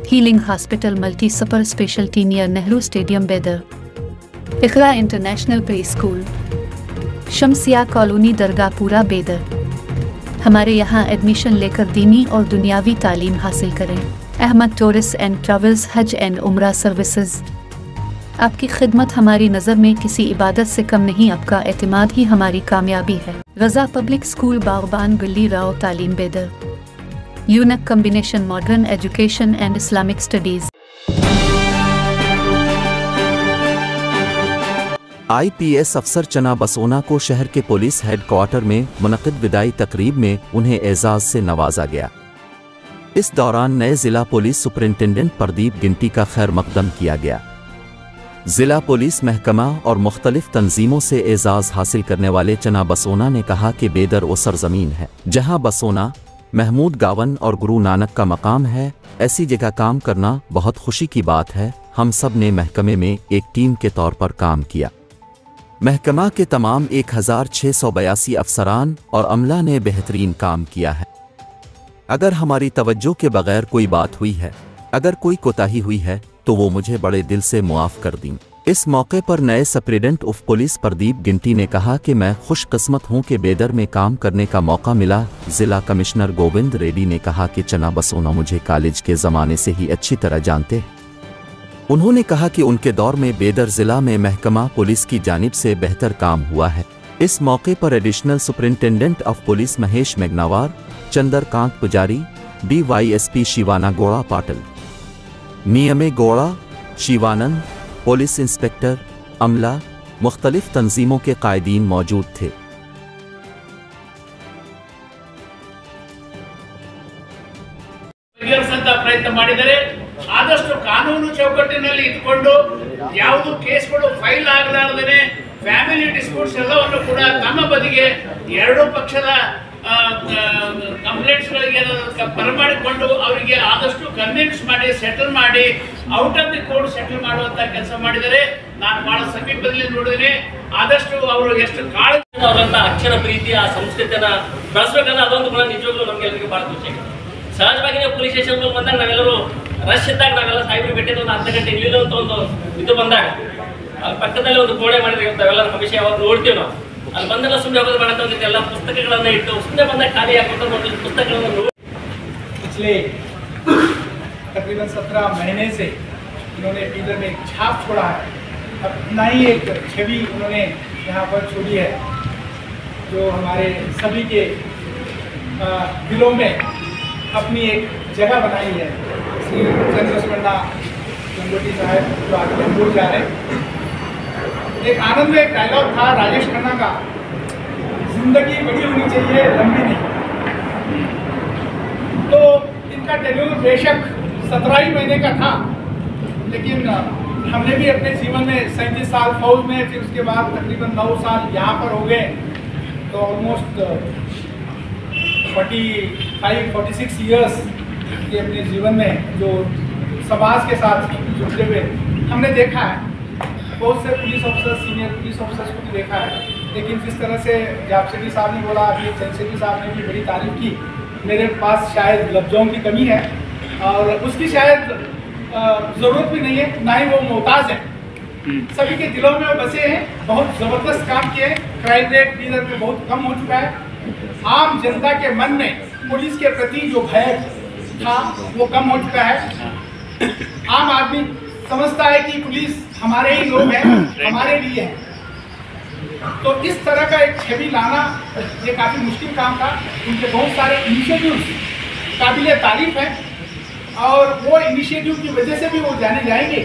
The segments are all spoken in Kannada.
Healing hospital multi super speciality near Nehru stadium बेदर, इकरा इंटरनेशनल प्री स्कूल, शमसिया कॉलोनी दरगाहपुरा बेदर। हमारे यहाँ एडमिशन लेकर दीनी और दुनियावी तालीम हासिल करें। अहमद टूरिस्ट एंड ट्रैवल्स हज एंड उम्रा सर्विसेज। आपकी खिदमत हमारी नज़र में किसी इबादत से कम नहीं, आपका एतमाद ही हमारी कामयाबी है। रज़ा पब्लिक स्कूल बागबान गली राव तालीम बेदर, unique combination modern education and Islamic studies. IPS अफसर चना बसोना को शहर के पुलिस हेडक्वार्टर में मुनक़िद विदाई तकरीब में उन्हें एजाज़ से नवाजा गया। इस दौरान नए जिला पुलिस सुपरिंटेंडेंट प्रदीप गिंटी का खैर मकदम किया गया। जिला पुलिस महकमा और मुख्तलिफ तंजीमों से एजाज़ हासिल करने वाले चना बसोना ने कहा कि बेदर वो सरजमीन है जहां बसोना, महमूद गावन और गुरु नानक का मकाम है। ऐसी जगह काम करना बहुत खुशी की बात है। हम सब ने महकमे में एक टीम के तौर पर काम किया। महकमा के तमाम 1682 अफसरान और अमला ने बेहतरीन काम किया है। अगर हमारी तवज्जो के बगैर कोई बात हुई है, अगर कोई कोताही हुई है तो वो मुझे बड़े दिल से मुआफ़ कर दी। इस मौके पर नए सुपरिटेंडेंट ऑफ पुलिस प्रदीप गिंटी ने कहा कि मैं खुशकिस्मत हूं कि बेदर में काम करने का मौका मिला। जिला कमिश्नर गोविंद रेड्डी ने कहा कि चना बसोना मुझे कॉलेज के ज़माने से ही अच्छी तरह जानते हैं। उन्होंने कहा कि उनके दौर में बेदर जिला में महकमा पुलिस की जानिब से बेहतर काम हुआ है। इस मौके पर additional superintendent of police Mahesh Meghanawar, Chandrakant Pujari, DYSP Shivana Gowda Patil, नियमे गौड़ा, शिवानंद, पुलिस इंस्पेक्टर, अमला, मुख्तलिफ तंजीमों के कायदीन मौजूद थे। ಪ್ರಯತ್ನ ಮಾಡಿದರೆ ಆದಷ್ಟು ಕಾನೂನು ಚೌಕಟ್ಟಿನಲ್ಲಿ ಇಟ್ಕೊಂಡು ಯಾವುದು ಕೇಸ್ಗಳು ಫೈಲ್ ಆಗಲಾರದೇ ಫ್ಯಾಮಿಲಿ ಡಿಸ್ಪ್ಯೂಟ್ಸ್ ಎಲ್ಲವನ್ನು ಕೂಡ ತಮ್ಮ ಬದಿಗೆ ಎರಡೂ ಪಕ್ಷದ ಕಂಪ್ಲೇಂಟ್ಸ್ಗಳಿಗೆ ಬರಮಾಡಿಕೊಂಡು ಅವರಿಗೆ ಆದಷ್ಟು ಕನ್ವಿನ್ಸ್ ಮಾಡಿ ಸೆಟಲ್ ಮಾಡಿ out of the court settle ಮಾಡುವಂತ ಕೆಲಸ ಮಾಡಿದರೆ ನಾನು ಬಹಳ ಸಮೀಪದಲ್ಲಿ ನೋಡಿದ್ರೆ ಆದಷ್ಟು ಅವರು ಎಷ್ಟು ಕಾಳಜಿ ಅವರಂತ ಅಕ್ಷರ ಪ್ರೀತಿ ಆ ಸಂಸ್ಕೃತಿಯನ್ನ ಬೆಳೆಸಬೇಕಂದ್ರೆ ಅದೊಂದು ಕೂಡ ನಿಜವಾಗ್ಲೂ ನಮ್ಗೆಲ್ಲರಿಗೂ ಬಹಳ ಖುಷಿ ಆಗುತ್ತೆ। ಸಹಜವಾಗಿ ಪೊಲೀಸ್ ಸ್ಟೇಷನ್ ಬಂದಾಗ ನಾವೆಲ್ಲರೂ ರಶ್ ಇದ್ದಾಗ ನಾವೆಲ್ಲ ಸಾಹೇಬ್ರು ಬಿಟ್ಟಿದ್ದು ಒಂದು ಅರ್ಧ ಗಂಟೆ ಇರಲಿಲ್ಲ ಅಂತ ಒಂದು ಇದು ಬಂದಾಗ ಅಲ್ಲಿ ಪಕ್ಕದಲ್ಲಿ ಒಂದು ಗೋಡೆ ಮಾಡಿದ್ರೆ ನಾವೆಲ್ಲ ಹಮೇಶ ಯಾವಾಗ ನೋಡ್ತೀವಿ ನಾವು ಅಲ್ಲಿ ಬಂದೆಲ್ಲ ಸುಮ್ಮನೆ ಹೋಗೋದು ಬೇಡ ಅಂತ ಎಲ್ಲ ಪುಸ್ತಕಗಳನ್ನ ಇಟ್ಟು ಸುಮ್ಮನೆ ಬಂದಾಗ ಖಾಲಿ ಹಾಕೊಂಡು ಒಂದು ಪುಸ್ತಕಗಳನ್ನು पिछले तकरीबन 17 महीने से इन्होंने बीदर में एक छाप छोड़ा है। अपना ही एक छवि उन्होंने यहाँ पर छोड़ी है जो हमारे सभी के दिलों में अपनी एक जगह बनाई है। श्री चंद्रस्मरणा गंगोटी साहब जो आगे बोल जा रहे हैं, एक आनंद में एक डायलॉग था राजेश खन्ना का, जिंदगी बड़ी होनी चाहिए लंबी नहीं। तो इनका टेन्योर बेशक 17 ही महीने का था, लेकिन हमने भी अपने जीवन में 37 साल फौज में, फिर उसके बाद तकरीबन 9 साल यहाँ पर हो गए, तो ऑलमोस्ट 45-46 ईयर्स के अपने जीवन में जो समाज के साथ जुड़ते हुए हमने देखा है। बहुत से police officer, senior police officers को भी देखा है, लेकिन जिस तरह से जापसेठी साहब ने बोला, अभी चंद्रसेठी साहब ने भी बड़ी तारीफ की, मेरे पास शायद लफ्ज़ों की कमी है और उसकी शायद ज़रूरत भी नहीं है, ना ही वो मोहताज है। सभी के दिलों में वो बसे हैं, बहुत ज़बरदस्त काम किए हैं। क्राइम रेट बीदर में बहुत कम हो चुका है। आम जनता के मन में पुलिस के प्रति जो भय था वो कम हो चुका है। आम आदमी समझता है कि पुलिस हमारे ही लोग हैं, हमारे लिए है। तो इस तरह का एक छवि लाना ये काफ़ी मुश्किल काम था। उनके बहुत सारे इनिशिएटिव्स काबिले तारीफ हैं और वो इनिशिएटिव की वजह से भी वो जाने जाएंगे।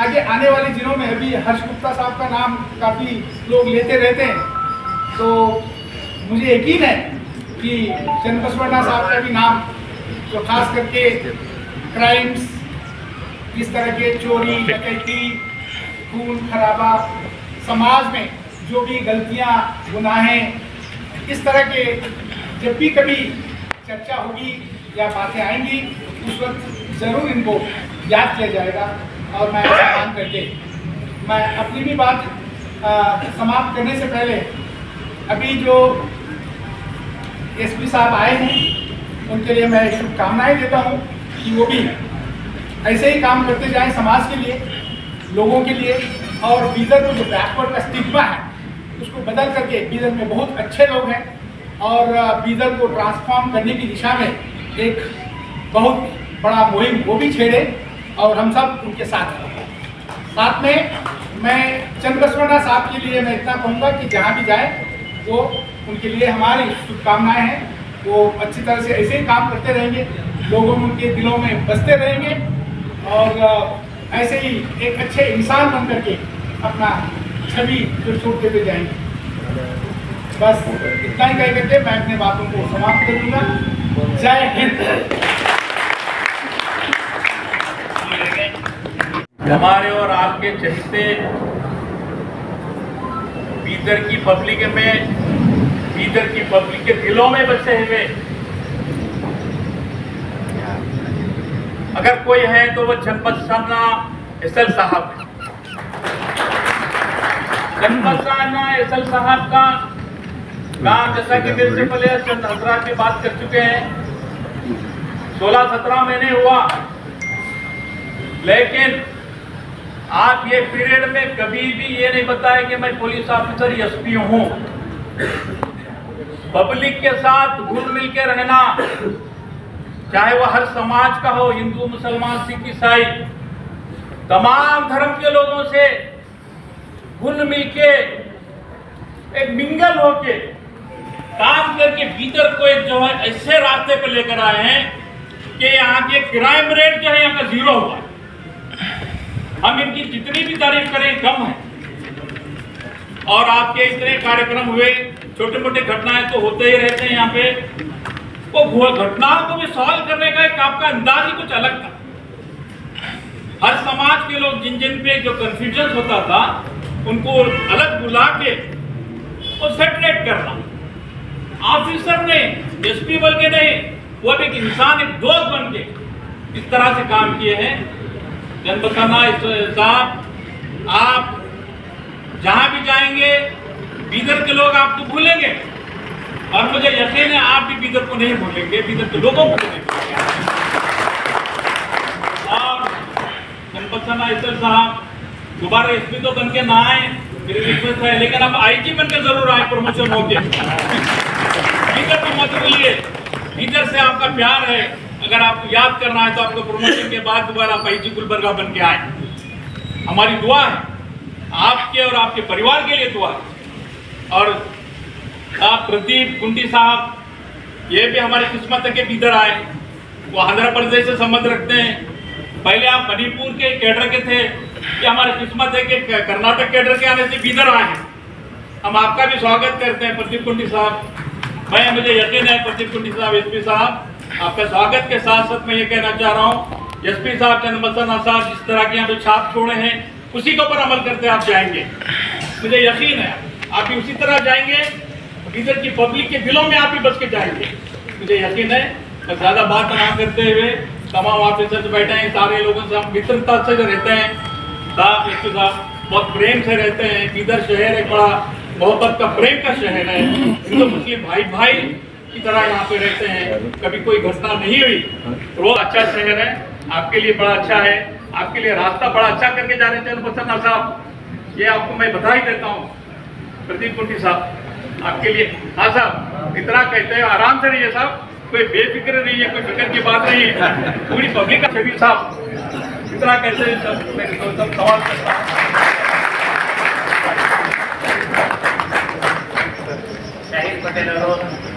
आगे आने वाले दिनों में अभी हर्ष गुप्ता साहब का नाम काफ़ी लोग लेते रहते हैं, तो मुझे यकीन है कि चंद्रस्मरणा साहब का भी नाम, जो खास करके क्राइम्स, इस तरह के चोरी, डकैती, खून खराबा, समाज में जो भी गलतियां, गुनाहें, इस तरह के जब भी कभी चर्चा होगी या बातें आएंगी उस वक्त ज़रूर इनको याद किया जाएगा। और मैं ऐसा मान करके मैं अपनी भी बात समाप्त करने से पहले अभी जो SP साहब आए हैं उनके लिए मैं शुभकामनाएं देता हूं कि वो भी ऐसे ही काम करते जाएं समाज के लिए, लोगों के लिए, और बीदर को जो बैकवर्ड का स्टिग्मा है उसको बदल करके बीदर में बहुत अच्छे लोग हैं और बीदर को ट्रांसफॉर्म करने की दिशा में एक बहुत बड़ा मुहिम वो भी छेड़े और हम सब उनके साथ हैं। साथ में मैं चंद्रबसवण्णा साहब के लिए मैं इतना कहूँगा कि जहाँ भी जाए वो उनके लिए हमारी शुभकामनाएं हैं। वो अच्छी तरह से ऐसे ही काम करते रहेंगे, लोगों में उनके दिलों में बसते रहेंगे और ऐसे ही एक अच्छे इंसान बन करके अपना छवि जो छोड़ते हुए जाएंगे। बस इतना ही कह करके मैं अपने बातों को समाप्त कर दूंगा। जय हिंद। हमारे और आपके चलते बीदर की पब्लिक में, बीदर की पब्लिक के दिलों में बसे हुए अगर कोई है तो वो चंद्रबसवण्णा एसएल साहब है। चंद्रबसवण्णा एसएल साहब का काम, जैसा कि मेरे से पहले चंद हजरात भी बात कर चुके हैं, 16-17 महीने हुआ, लेकिन आप ये पीरियड में कभी भी ये नहीं बताया कि मैं पुलिस ऑफिसर एसपी हूं। पब्लिक के साथ घुल मिल के रहना, चाहे वो हर समाज का हो, हिंदू, मुसलमान, सिख, ईसाई, तमाम धर्म के लोगों से घुल मिल के एक मिंगल होके काम करके बीदर को एक जो है ऐसे रास्ते पे लेकर आए हैं कि यहाँ के क्राइम रेट जो है यहाँ का 0 हुआ। हम इनकी जितनी भी तारीफ करें कम है। और आपके इतने कार्यक्रम हुए, छोटे मोटे घटनाएं तो होते ही रहते हैं यहाँ पे, वो घटनाओं को भी सॉल्व करने का एक आपका अंदाज ही कुछ अलग था। हर समाज के लोग जिन पे जो कंफ्यूजन होता था उनको अलग बुला के वो सेपरेट करना। ऑफिसर ने, एसपी बन के नहीं, वो भी एक इंसान, एक दोस्त बन के इस तरह से काम किए हैं। चंद्रबसवण्णा साहब, आप जहां भी जाएंगे बीदर के लोग आपको भूलेंगे और मुझे यकीन है आप भी बीदर को नहीं भूलेंगे, बीदर के लोगों को नहीं भूलेंगे। और चंद्रबसवण्णा साहब दोबारा एसपी तो बन के ना आए, मेरी रिक्वेस्ट है, लेकिन अब आईजी बन के जरूर आए प्रमोशन होके। बीदर को मत भूलिए, बीदर से आपका प्यार है। अगर आपको याद करना है तो आपको प्रमोशन के बाद दोबारा आप आईजी गुलबर्गा बन के आए। हमारी दुआ है, आपके और आपके परिवार के लिए दुआ है। और आप प्रदीप कुंडी साहब, ये भी हमारी किस्मत है कि बीदर आए। वो आंध्र प्रदेश से संबंध रखते हैं, पहले आप मणिपुर के कैडर के थे, ये हमारी किस्मत है कि कर्नाटक कैडर के आने से बीदर आए हैं। हम आपका भी स्वागत करते हैं प्रदीप कुंडी साहब। मुझे यकीन है प्रदीप कुंडी साहब, एसपी साहब, आपका स्वागत के साथ साथ मैं ये कहना चाह रहा हूँ, एसपी साहब, चंद्रबसवण्णा साहब जिस तरह के यहाँ पे छाप छोड़े हैं उसी के ऊपर अमल करते आप जाएंगे। मुझे यकीन है आप भी उसी तरह जाएंगे, बीदर की पब्लिक के दिलों में आप भी बच के जाएंगे, मुझे यकीन है। मैं ज़्यादा बात ना करते हुए, तमाम ऑफिसर्स बैठे हैं, सारे लोगों से हम मित्रता से रहते हैं। साहब, एसपी साहब बहुत प्रेम से रहते हैं। बीदर शहर एक बड़ा मोहब्बत का, प्रेम का शहर है। हिंदू मुस्लिम भाई भाई की तरह यहाँ पे रहते हैं, कभी कोई घटना नहीं हुई। तो अच्छा शहर है, आपके लिए बड़ा अच्छा है, आपके लिए रास्ता बड़ा अच्छा करके जा रहे हैं चंद्रबसवण्णा साहब। ये आपको मैं बता ही देता हूँ प्रदीप कुंडी साहब, आपके लिए। हाँ साहब, इतना कहते हैं, आराम से रहिए साहब, कोई बेफिक्र नहीं है, कोई फिक्र की बात नहीं है। पूरी पब्लिक का छवि साहब, इतना कहते हैं सब, मैं सब सवाल करता हूँ। ಶಾಹಿದ್ ಪಟೇಲ್ ಅವರು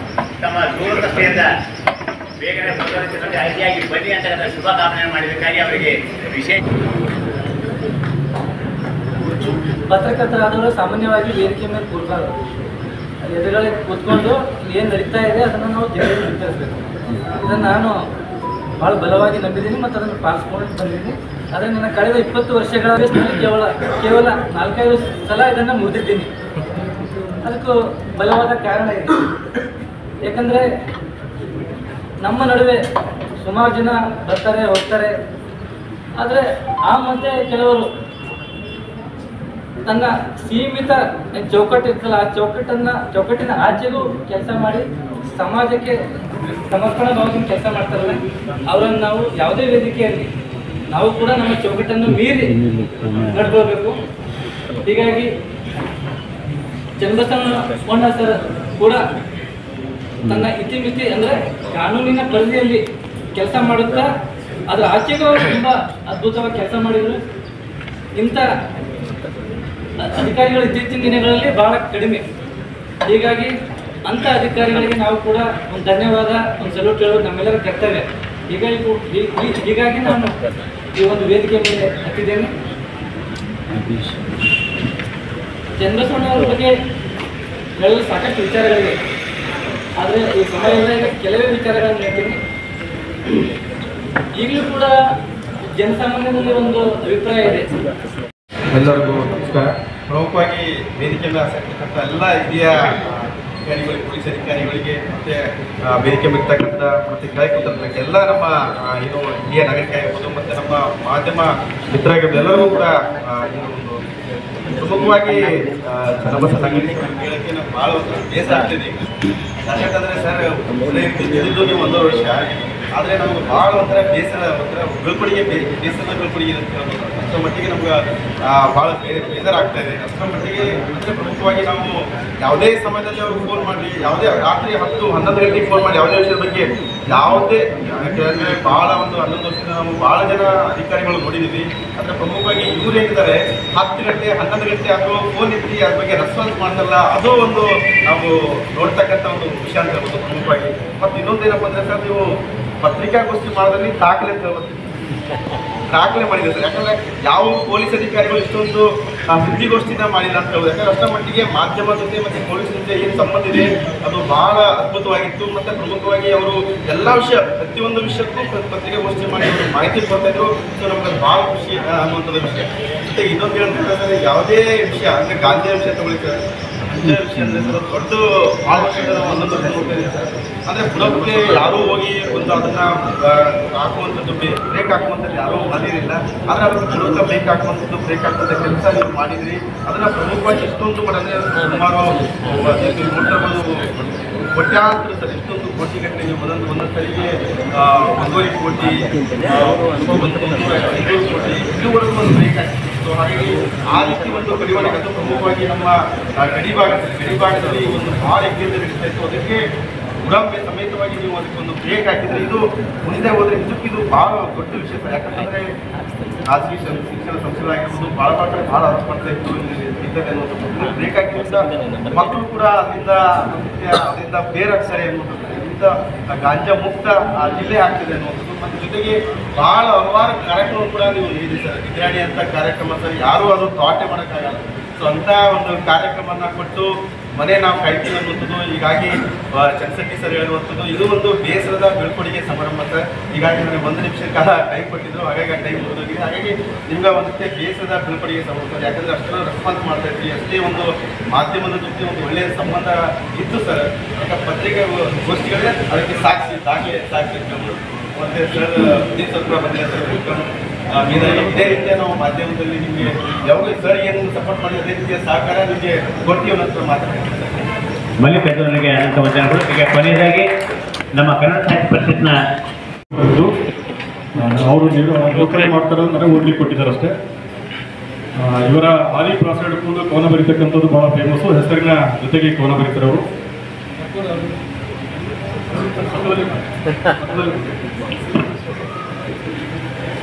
ತಮ್ಮ ದೂರದ ಸೇರಿದ ಬೇಗನೆ ಪ್ರಧಾನಮಂತ್ರಿ ಆಯ್ಕೆಯಾಗಿ ಬನ್ನಿ ಅಂತ ಶುಭಕಾಮನೆ ಮಾಡಿದ್ದಕ್ಕಾಗಿ ಅವರಿಗೆ ವಿಶೇಷ. ಪತ್ರಕರ್ತರಾದವರು ಸಾಮಾನ್ಯವಾಗಿ ವೇದಿಕೆ ಮೇಲೆ ಕೂರ್ಬಾರ್ದು, ಎದುರುಗಡೆ ಕೂತ್ಕೊಂಡು ಏನು ನಡೀತಾ ಇದೆ ಅದನ್ನು ನಾವು ಜನರಿಗೆ ವಿತರಿಸಬೇಕು. ಇದನ್ನು ನಾನು ಭಾಳ ಬಲವಾಗಿ ನಂಬಿದ್ದೀನಿ ಮತ್ತು ಅದನ್ನು ಪಾಲಿಸ್ಕೊಂಡು ಬಂದಿದ್ದೀನಿ. ಆದರೆ ನನ್ನ ಕಳೆದ 20 ವರ್ಷಗಳ ಕೇವಲ 4-5 ಸಲ ಇದನ್ನು ಮುರಿದಿದ್ದೀನಿ. ಅದಕ್ಕೂ ಬಲವಾದ ಕಾರಣ ಇದೆ. ಯಾಕಂದರೆ ನಮ್ಮ ನಡುವೆ ಸುಮಾರು ಜನ ಬರ್ತಾರೆ ಹೋಗ್ತಾರೆ, ಆದರೆ ಆ ಮಧ್ಯೆ ಕೆಲವರು ತನ್ನ ಸೀಮಿತ ಚೌಕಟ್ಟು ಇರ್ತಲ್ಲ, ಆ ಚೌಕಟ್ಟಿನ ಆಚೆಗೂ ಕೆಲಸ ಮಾಡಿ ಸಮಾಜಕ್ಕೆ ಸಮರ್ಪಣಾ ಭಾವದಿಂದ ಕೆಲಸ ಮಾಡ್ತಾರಲ್ಲ, ಅವರನ್ನು ನಾವು ಯಾವುದೇ ವೇದಿಕೆಯಲ್ಲಿ ನಾವು ಕೂಡ ನಮ್ಮ ಚೌಕಟ್ಟನ್ನು ಮೀರಿ ನಡ್ಕೋಬೇಕು. ಹೀಗಾಗಿ ಚನ್ನಬಸವಣ್ಣ ಸರ್ ಕೂಡ ತನ್ನ ಇತಿಮಿತಿ ಅಂದರೆ ಕಾನೂನಿನ ಪರಿಧಿಯಲ್ಲಿ ಕೆಲಸ ಮಾಡುತ್ತಾ ಅದರ ಆಚೆಗೂ ತುಂಬ ಅದ್ಭುತವಾಗಿ ಕೆಲಸ ಮಾಡಿದರು. ಇಂಥ ಅಧಿಕಾರಿಗಳು ಇತ್ತೀಚಿನ ದಿನಗಳಲ್ಲಿ ಬಹಳ ಕಡಿಮೆ. ಹೀಗಾಗಿ ಅಂಥ ಅಧಿಕಾರಿಗಳಿಗೆ ನಾವು ಕೂಡ ಒಂದು ಧನ್ಯವಾದ, ಒಂದು ಸಲ್ಯೂಟ್ ಹೇಳೋದು ನಮ್ಮೆಲ್ಲರ ಕರ್ತವ್ಯ. ಹೀಗಾಗಿ ನಾನು ಈ ಒಂದು ವೇದಿಕೆ ಮೇಲೆ ಹತ್ತಿದ್ದೇನೆ. ಚನ್ನಬಸವಣ್ಣವ್ರ ಬಗ್ಗೆ ಹೇಳಲು ಸಾಕಷ್ಟು ವಿಚಾರಗಳಿವೆ, ಆದರೆ ಈ ಸಮಯದಲ್ಲಿ ಕೆಲವೇ ವಿಚಾರಗಳನ್ನು ಹೇಳ್ತೀನಿ. ಈಗಲೂ ಕೂಡ ಜನಸಾಮಾನ್ಯರಲ್ಲಿ ಒಂದು ಅಭಿಪ್ರಾಯ ಇದೆ. ಎಲ್ಲರಿಗೂ ನಮಸ್ಕಾರ. ಪ್ರಮುಖವಾಗಿ ವೇದಿಕೆ ಮೇಲೆ ಆಸಕ್ತಿರ್ತಕ್ಕಂಥ ಎಲ್ಲ ಹಿರಿಯ ಅಧಿಕಾರಿಗಳಿಗೆ, ಪೊಲೀಸ್ ಅಧಿಕಾರಿಗಳಿಗೆ ಮತ್ತು ವೇದಿಕೆ ಮೇಲಿರ್ತಕ್ಕಂಥ ಮತ್ತು ಕೆಳಗೆ ಎಲ್ಲ ನಮ್ಮ ಏನು ಹಿರಿಯ ನಾಗರಿಕ ಆಗಿರ್ಬೋದು ಮತ್ತು ನಮ್ಮ ಮಾಧ್ಯಮ ಮಿತ್ರರಾಗಿರ್ಬೋದು ಎಲ್ಲರಿಗೂ ಕೂಡ ಒಂದು ಪ್ರಮುಖವಾಗಿ ಚನ್ನಬಸವ ಕೇಳೋಕ್ಕೆ ನಾವು ಭಾಳ ಬೇಸರ ಆಗ್ತಿದೆ. ಯಾಕಂದರೆ ಸರ್ ತಿಳಿದು ನೀವು 1 ವರ್ಷ, ಆದರೆ ನಮ್ಗೆ ಭಾಳ ಒಂಥರ ಬೇಸರ, ಒಂಥರ ಬೀಳ್ಕೊಡುಗೆ, ಬೇಸರದ ಬೀಳ್ಕೊಡುಗೆ ಅಂತ ಹೇಳ್ಬೋದು. ಅಷ್ಟರ ಮಟ್ಟಿಗೆ ನಮ್ಗೆ ಭಾಳ ಬೇಜಾರಾಗ್ತಾ ಇದೆ. ಅಷ್ಟರ ಮಟ್ಟಿಗೆ ಅಂದರೆ ಪ್ರಮುಖವಾಗಿ ನಾವು ಯಾವುದೇ ಸಮಯದಲ್ಲಿ ಅವ್ರಿಗೆ ಫೋನ್ ಮಾಡಿ, ಯಾವುದೇ ರಾತ್ರಿ 10-11 ಗಂಟೆಗೆ ಫೋನ್ ಮಾಡಿ ಯಾವುದೇ ವಿಷಯದ ಬಗ್ಗೆ ಯಾವುದೇ ಯಾಕೆಂದರೆ ಭಾಳ ಒಂದು 11 ವರ್ಷದಿಂದ ನಾವು ಭಾಳ ಜನ ಅಧಿಕಾರಿಗಳು ನೋಡಿದ್ದೀವಿ. ಅಂದರೆ ಪ್ರಮುಖವಾಗಿ ಇವ್ರು ಏನಿದ್ದಾರೆ 10 ಗಂಟೆ 11 ಗಂಟೆ ಅಥವಾ ಫೋನ್ ಇಟ್ಟು ಅದ್ರ ಬಗ್ಗೆ ರೆಸ್ಪಾನ್ಸ್ ಮಾಡ್ತಲ್ಲ, ಅದು ಒಂದು ನಾವು ನೋಡ್ತಕ್ಕಂಥ ಒಂದು ವಿಷಯ ಅಂತ ಹೇಳ್ಬೋದು ಪ್ರಮುಖವಾಗಿ. ಮತ್ತು ಇನ್ನೊಂದೇನಪ್ಪ ಅಂದರೆ ಸರ್, ನೀವು ಪತ್ರಿಕಾಗೋಷ್ಠಿ ಮಾಡೋದ್ರಲ್ಲಿ ದಾಖಲೆ ಅಂತ ಹೇಳ್ಬೋದು, ದಾಖಲೆ ಮಾಡಿದೆ ಸರ್. ಯಾಕಂದರೆ ಯಾವ ಪೊಲೀಸ್ ಅಧಿಕಾರಿಗಳು ಇಷ್ಟೊಂದು ಸುದ್ದಿಗೋಷ್ಠಿನ ಮಾಡಿಲ್ಲ ಅಂತ ಹೇಳ್ಬೋದು. ಯಾಕಂದರೆ ಅಷ್ಟರ ಮಟ್ಟಿಗೆ ಮಾಧ್ಯಮ ಜೊತೆ ಮತ್ತು ಪೊಲೀಸ್ ಜೊತೆ ಏನು ಸಂಬಂಧ ಇದೆ ಅದು ಭಾಳ ಅದ್ಭುತವಾಗಿತ್ತು. ಮತ್ತು ಪ್ರಮುಖವಾಗಿ ಅವರು ಎಲ್ಲ ವಿಷಯ, ಪ್ರತಿಯೊಂದು ವಿಷಯಕ್ಕೂ ಪತ್ರಿಕಾಗೋಷ್ಠಿ ಮಾಡಿ ಅವರು ಮಾಹಿತಿ ಕೊಡ್ತಾಯಿದ್ರು. ಸೊ ನಮ್ಗೆ ಅದು ಭಾಳ ಖುಷಿ ಅನ್ನುವಂಥದ್ದು ವಿಷಯ. ಮತ್ತು ಇನ್ನೊಂದು ಹೇಳ್ತಿದ್ದಾರೆ, ಯಾವುದೇ ವಿಷಯ ಅಂದರೆ ಗಾಂಧಿಯ ವಿಷಯ ತಗೊಳ್ತಾರೆ, ವಿಷಯ ಅಂದರೆ ಸರ್ ದೊಡ್ಡ ಭಾಳ ವರ್ಷದಿಂದ ನಾವು ಒಂದೊಂದು ವರ್ಷ ನೋಡ್ತಾ ಇದ್ದೀವಿ ಸರ್. ಅಂದರೆ ಬುಡಕ್ಕೆ ಯಾರೂ ಹೋಗಿ ಒಂದು ಅದನ್ನು ಹಾಕುವಂಥದ್ದು, ಬ್ರೇಕ್ ಹಾಕುವಂಥದ್ದು ಯಾರೂ ಮಾಡಿರಲಿಲ್ಲ. ಆದರೆ ಅದಕ್ಕೆ ಬುಡಕ್ಕೆ ಬ್ರೇಕ್ ಹಾಕುವಂಥದ್ದು, ಬ್ರೇಕ್ ಹಾಕುವಂಥ ಕೆಲಸ ನೀವು ಮಾಡಿದ್ರಿ. ಅದನ್ನು ಪ್ರಮುಖವಾಗಿ ಇಷ್ಟೊಂದು ಮಾಡಿದ್ರೆ ಸುಮಾರು ಕೋಟ್ಯಾಂತರ ಸರ್, ಇಷ್ಟೊಂದು ಕೋಟಿಗಟ್ಟಲೆ ನೀವು ಒಂದೊಂದು ಸರಿಗೆ 1.5 ಕೋಟಿ, 150 ಕೋಟಿ ಇದುವರೆಗೂ ಒಂದು ಬ್ರೇಕ್ ಹಾಕ್ತೀವಿ. ಸೊ ಹಾಗಾಗಿ ಆ ರೀತಿ ಒಂದು ಕಡಿವಾಣ ಅದು ಪ್ರಮುಖವಾಗಿ ನಮ್ಮ ಗಡಿಭಾಗದಲ್ಲಿ ಒಂದು ಭಾಳ ಯಜ್ಞತೆ ನಡೀತಾ ಇತ್ತು. ಅದಕ್ಕೆ ಗುಡಂಬೆ ಸಮೇತವಾಗಿ ನೀವು ಅದಕ್ಕೆ ಒಂದು ಬ್ರೇಕ್ ಹಾಕಿದರೆ ಇದು ಮುಂದೆ ಹೋದರೆ ಇದಕ್ಕಿದು ಭಾಳ ದೊಡ್ಡ ವಿಷಯ. ಯಾಕಂತಂದರೆ ಖಾಸಗಿ ಶಿಕ್ಷಣ ಸಂಸ್ಥೆಗಳಾಗಿರ್ಬೋದು ಭಾಳ ಕಡೆ ಭಾಳ ಅರ್ಥ ಮಾಡ್ತಾ ಇತ್ತು ಇದ್ದದೆ ಅನ್ನೋದು. ಬ್ರೇಕ್ ಹಾಕಿದ್ರಿಂದ ಮಕ್ಕಳು ಕೂಡ ಅದರಿಂದ ಬೇರಾಗ್ತಾರೆ ಅನ್ನೋದು, ಇದರಿಂದ ಗಾಂಜಾ ಮುಕ್ತ ಜಿಲ್ಲೆ ಆಗ್ತಿದೆ ಅನ್ನೋದು. ಮತ್ತು ಜೊತೆಗೆ ಭಾಳ ಹಲವಾರು ಕಾರ್ಯಕ್ರಮ ಕೂಡ ನೀವು ನೀಡಿದೆ ಸರ್. ನಿಗರಾಣಿ ಅಂತ ಕಾರ್ಯಕ್ರಮ ಸರ್, ಯಾರೂ ಅದು ಥಾಟೇ ಮಾಡೋಕ್ಕಾಗಲ್ಲ. ಸೊ ಅಂಥ ಒಂದು ಕಾರ್ಯಕ್ರಮನ ಕೊಟ್ಟು ಮನೆ ನಾವು ಕಾಯ್ತೀವಿ ಅನ್ನುವಂಥದ್ದು. ಹೀಗಾಗಿ ಚನ್ನಶೆಟ್ಟಿ ಸರ್ ಹೇಳುವಂಥದ್ದು ಇದು ಒಂದು ಬೇಸರದ ಬೀಳ್ಕೊಡುಗೆ ಸಮಾರಂಭ ಸರ್. ಹೀಗಾಗಿ ನನಗೆ 1 ನಿಮಿಷ ಕಾಲ ಟೈಮ್ ಕೊಟ್ಟಿದ್ರು, ಹಾಗಾಗಿ ಆ ಟೈಮ್ ಮುಗಿದೋಗಿದೆ. ಹಾಗಾಗಿ ನಿಮ್ಗೆ ಒಂದಷ್ಟೇ ಬೇಸರದ ಬೀಳ್ಕೊಡುಗೆ ಸಮಾರಂಭ ಸರ್. ಯಾಕಂದರೆ ಅಷ್ಟರ ರೆಸ್ಪಾನ್ಸ್ ಮಾಡ್ತಾ ಇದ್ವಿ, ಅಷ್ಟೇ ಒಂದು ಮಾಧ್ಯಮದ ಜೊತೆ ಒಂದು ಒಳ್ಳೆಯ ಸಂಬಂಧ ಇತ್ತು ಸರ್. ಯಾಕೆ ಪತ್ರಿಕೆ ಗೋಷ್ಠಿಗಳೇ ಅದಕ್ಕೆ ಸಾಕ್ಷಿ, ದಾಖಲೆ ಸಾಕ್ಷಿ. ಮತ್ತು ಸರ್ ವಿದ್ಯುತ್ ಸತ್ರ ಬಂದಿದೆ ಸರ್, ಇದೇ ರೀತಿಯ ನಾವು ಮಾಧ್ಯಮದಲ್ಲಿ ನಿಮಗೆ ಯಾವಾಗ ಸರ್ ಏನು ಸಪೋರ್ಟ್ ಮಾಡಿ ಅದೇ ರೀತಿಯ ಸಹಕಾರ ನಿಮಗೆ ಕೊಡ್ತೀವಿ ಅನ್ನೋದು ಮಾತಾಡ್ತೀವಿ. ಮಲ್ಲಿಕಾರ್ಜುನರಿಗೆ ಅನಂತ ವಂದನೆಗಳು. ಈಗ ಕೊನೆಯದಾಗಿ ನಮ್ಮ ಕನ್ನಡ ಸಾಹಿತ್ಯ ಪರಿಷತ್ನ ಅವರು ಲೋಕಲೇ ಮಾಡ್ತಾರೆ ಅಂದರೆ ಓದ್ಲಿಕ್ಕೆ ಕೊಟ್ಟಿದ್ದಾರೆ ಅಷ್ಟೇ. ಇವರ ಆಲಿ ಪ್ರಾಸ ಹಿಡ್ಕೊಂಡು ಕವನ ಬರೀತಕ್ಕಂಥದ್ದು ಭಾಳ ಫೇಮಸ್ಸು. ಹೆಸರಿನ ಜೊತೆಗೆ ಕವನ ಬರೀತಾರೆ ಅವರು.